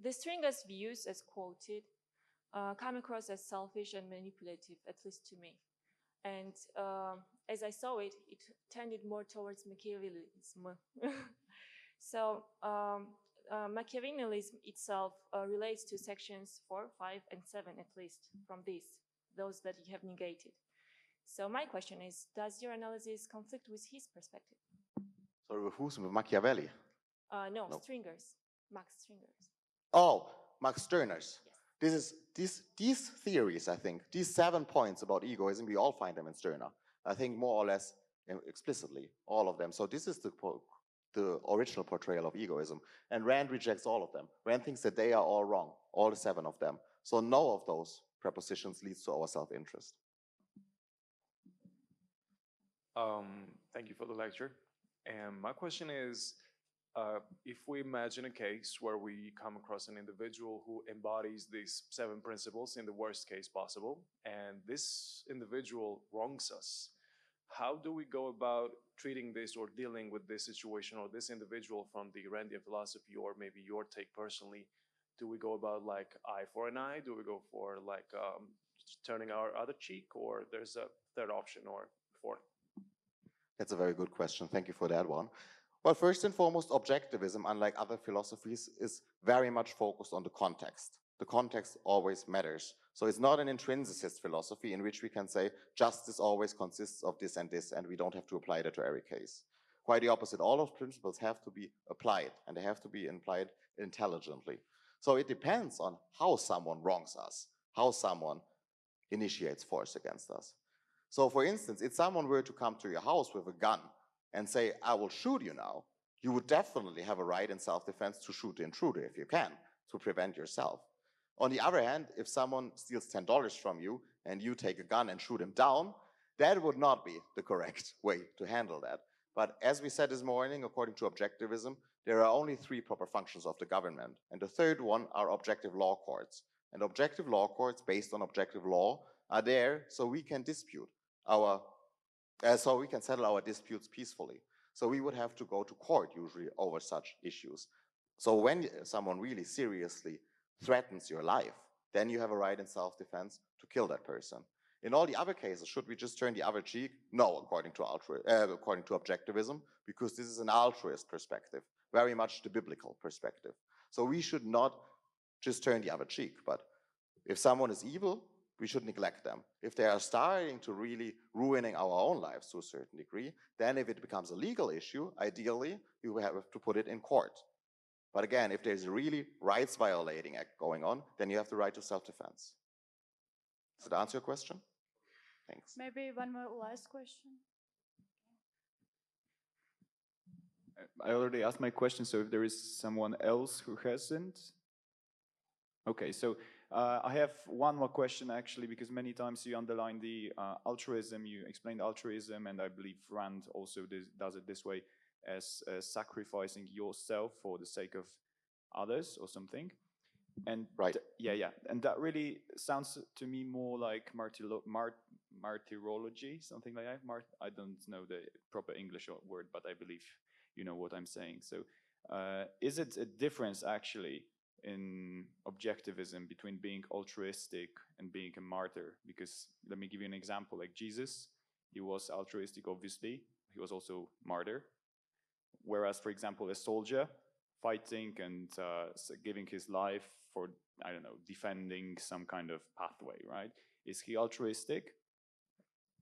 The stringer's views, as quoted, come across as selfish and manipulative, at least to me. And as I saw it, it tended more towards Machiavellism. So Machiavellism itself relates to sections 4, 5, and 7, at least, from those that you have negated. So my question is, does your analysis conflict with his perspective? Sorry, with Hooss, with Machiavelli? No, No. Stringers, Max Stringers. Oh, Max Stirner's. Yes. These theories, I think, these 7 points about egoism, we all find them in Stirner. I think more or less explicitly, all of them. So this is the original portrayal of egoism. And Rand rejects all of them. Rand thinks that they are all wrong, all the 7 of them. So no of those prepositions leads to our self-interest. Thank you for the lecture. And my question is, if we imagine a case where we come across an individual who embodies these 7 principles in the worst case possible, and this individual wrongs us, how do we go about treating this or dealing with this situation or this individual from the Randian philosophy, or maybe your take personally? Do we go about like eye for an eye? Do we go for like turning our other cheek, or there's a third option or fourth? That's a very good question. Thank you for that one. Well, first and foremost, objectivism, unlike other philosophies, is very much focused on the context. The context always matters. So it's not an intrinsicist philosophy in which we can say justice always consists of this, and we don't have to apply that to every case. Quite the opposite. All of principles have to be applied, and they have to be applied intelligently. So it depends on how someone wrongs us, how someone initiates force against us. So for instance, if someone were to come to your house with a gun and say, I will shoot you now, you would definitely have a right in self-defense to shoot the intruder if you can, to prevent yourself. On the other hand, if someone steals $10 from you and you take a gun and shoot him down, that would not be the correct way to handle that. But as we said this morning, according to objectivism, there are only 3 proper functions of the government. And the third one are objective law courts. And objective law courts, based on objective law, are there so we can dispute so we can settle our disputes peacefully. So we would have to go to court usually over such issues. So when someone really seriously threatens your life, then you have a right in self-defense to kill that person. In all the other cases, should we just turn the other cheek? No, according to objectivism, because this is an altruist perspective, very much the biblical perspective. So we should not just turn the other cheek, but if someone is evil, we should neglect them. If they are starting to really ruining our own lives to a certain degree, then if it becomes a legal issue, ideally, you have to put it in court. But again, if there's a really rights violating act going on, then you have the right to self-defense. Does that answer your question? Thanks. Maybe one more last question. I already asked my question, so if there is someone else who hasn't. Okay, so I have one more question actually, because many times you underline the altruism, you explained altruism, and I believe Rand also does it this way, as sacrificing yourself for the sake of others or something. And right. Yeah. And that really sounds to me more like martyrology, something like that. I don't know the proper English word, but I believe you know what I'm saying. So is it a difference actually in objectivism between being altruistic and being a martyr? Because let me give you an example, like Jesus, he was altruistic, obviously. He was also martyr. Whereas, for example, a soldier fighting and giving his life for, I don't know, defending some kind of pathway, right? Is he altruistic?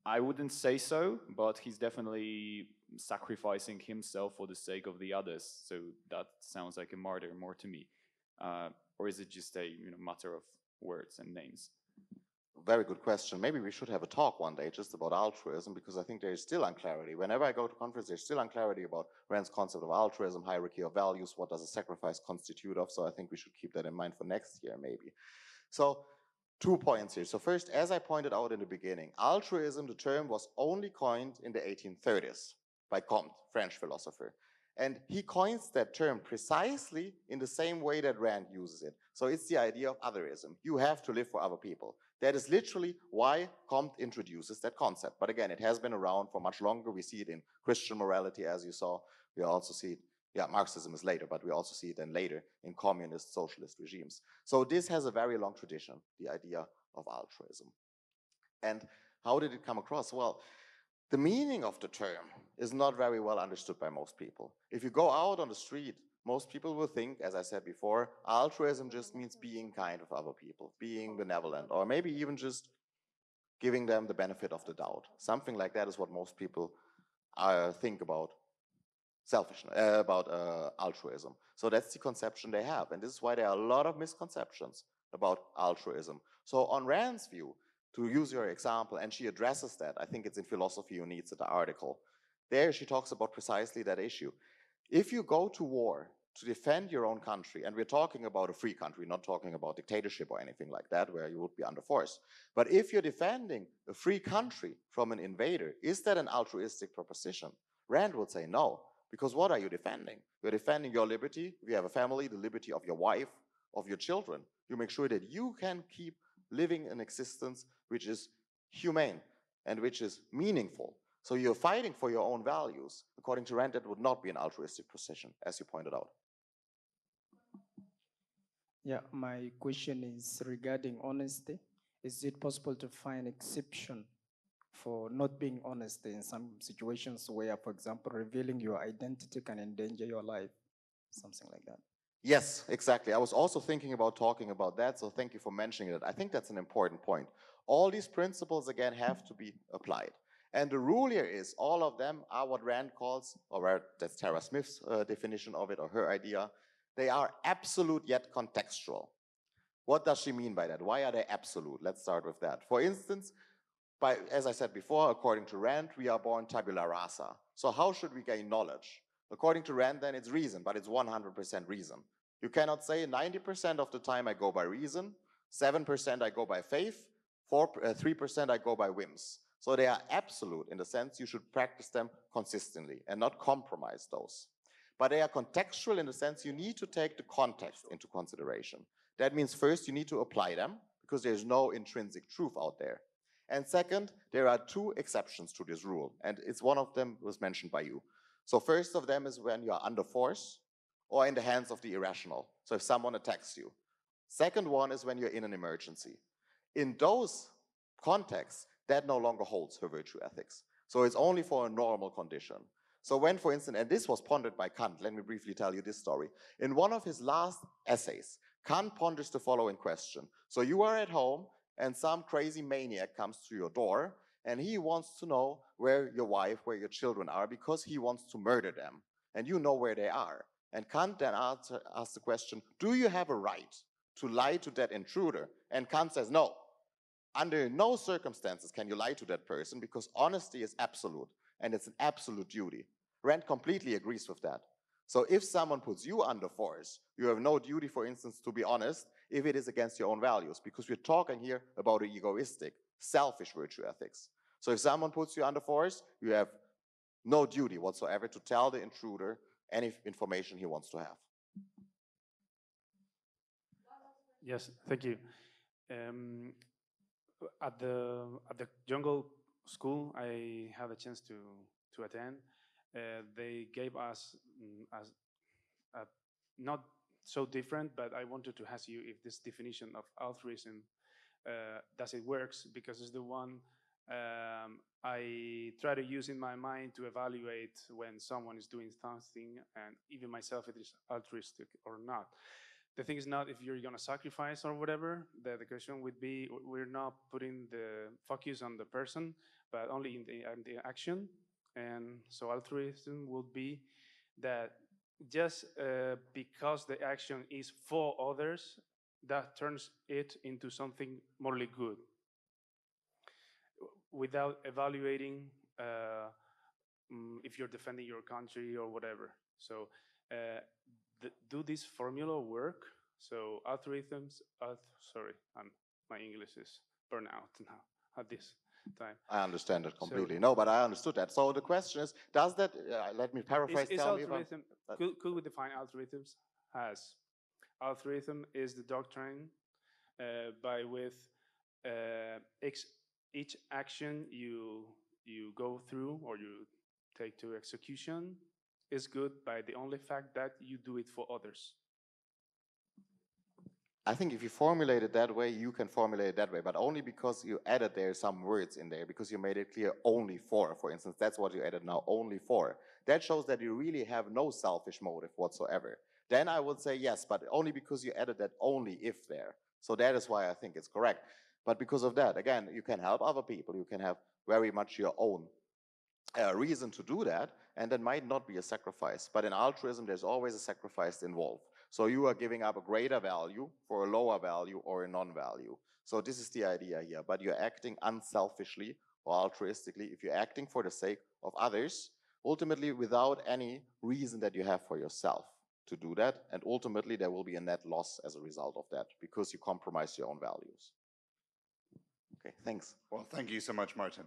I wouldn't say so, but he's definitely sacrificing himself for the sake of the others. So that sounds like a martyr more to me. Or is it just a matter of words and names? Very good question. Maybe we should have a talk one day just about altruism, because I think there is still unclarity. Whenever I go to conference, there's still unclarity about Rand's concept of altruism, hierarchy of values, what does a sacrifice constitute of. So I think we should keep that in mind for next year, maybe. So 2 points here. So first, as I pointed out in the beginning, altruism, the term was only coined in the 1830s by Comte, French philosopher. And he coins that term precisely in the same way that Rand uses it. So it's the idea of otherism. You have to live for other people. That is literally why Comte introduces that concept. But again, it has been around for much longer. We see it in Christian morality, as you saw. We also see it, Marxism is later, but we also see it then later in communist, socialist regimes. So this has a very long tradition, the idea of altruism. And how did it come across? Well, the meaning of the term is not very well understood by most people. If you go out on the street, most people will think, as I said before, altruism just means being kind of other people, being benevolent, or maybe even just giving them the benefit of the doubt. Something like that is what most people think about selfishness, about altruism. So that's the conception they have. And this is why there are a lot of misconceptions about altruism. So on Rand's view, to use your example, and she addresses that, I think it's in Philosophy Who Needs It, the article. There she talks about precisely that issue. If you go to war to defend your own country, and we're talking about a free country, not talking about dictatorship or anything like that, where you would be under force. But if you're defending a free country from an invader, is that an altruistic proposition? Rand would say no, because what are you defending? You're defending your liberty. If you have a family, the liberty of your wife, of your children. You make sure that you can keep living an existence which is humane and which is meaningful. So you're fighting for your own values. According to Rand, that would not be an altruistic position, as you pointed out. Yeah, my question is regarding honesty. Is it possible to find exception for not being honest in some situations where, for example, revealing your identity can endanger your life, something like that? Yes, exactly. I was also thinking about talking about that, so thank you for mentioning it. I think that's an important point. All these principles, again, have to be applied. And the rule here is all of them are what Rand calls, or that's Tara Smith's definition of it, or her idea, they are absolute yet contextual. What does she mean by that? Why are they absolute? Let's start with that. For instance, as I said before, according to Rand, we are born tabula rasa. So how should we gain knowledge? According to Rand, then it's reason, but it's 100% reason. You cannot say 90% of the time I go by reason, 7% I go by faith, 3% I go by whims. So they are absolute in the sense you should practice them consistently and not compromise those. But they are contextual in the sense you need to take the context into consideration. That means first you need to apply them because there's no intrinsic truth out there. And second, there are 2 exceptions to this rule, and it's one of them was mentioned by you. So first of them is when you are under force or in the hands of the irrational. So if someone attacks you. Second one is when you're in an emergency. In those contexts, that no longer holds for virtue ethics. So it's only for a normal condition. So when, for instance, and this was pondered by Kant, let me briefly tell you this story. In one of his last essays, Kant ponders the following question. So you are at home and some crazy maniac comes to your door and he wants to know where your wife, where your children are because he wants to murder them. And you know where they are. And Kant then asks the question, do you have a right to lie to that intruder? And Kant says, no. Under no circumstances can you lie to that person because honesty is absolute and it's an absolute duty. Rand completely agrees with that. So if someone puts you under force, you have no duty, for instance, to be honest if it is against your own values, because we're talking here about egoistic, selfish virtue ethics. So if someone puts you under force, you have no duty whatsoever to tell the intruder any information he wants to have. Yes, thank you. At the jungle school I had a chance to attend, they gave us not so different, but I wanted to ask you if this definition of altruism does it works, because it's the one I try to use in my mind to evaluate when someone is doing something, and even myself, if it is altruistic or not. The thing is not if you're going to sacrifice or whatever. The question would be, we're not putting the focus on the person, but only in the action. And so altruism would be that just because the action is for others, that turns it into something morally good, without evaluating if you're defending your country or whatever. So do this formula work? So altruisms, sorry, my English is burnt out now at this time. I understand it completely. No, but I understood that. So the question is, does that, let me paraphrase, Is tell me altruism, could we define altruisms as, altruism is the doctrine by with each action you go through or you take to execution is good by the only fact that you do it for others. I think if you formulate it that way, you can formulate it that way, but only because you added there some words in there, because you made it clear only for instance, that's what you added now, only for. That shows that you really have no selfish motive whatsoever. Then I would say yes, but only because you added that only if there. So that is why I think it's correct. But because of that, again, you can help other people, you can have very much your own reason to do that, and that might not be a sacrifice. But in altruism, there's always a sacrifice involved. So you are giving up a greater value for a lower value or a non-value. So this is the idea here, but you're acting unselfishly or altruistically if you're acting for the sake of others, ultimately without any reason that you have for yourself to do that, and ultimately there will be a net loss as a result of that because you compromise your own values. Okay, thanks. Well, thank you so much, Martin.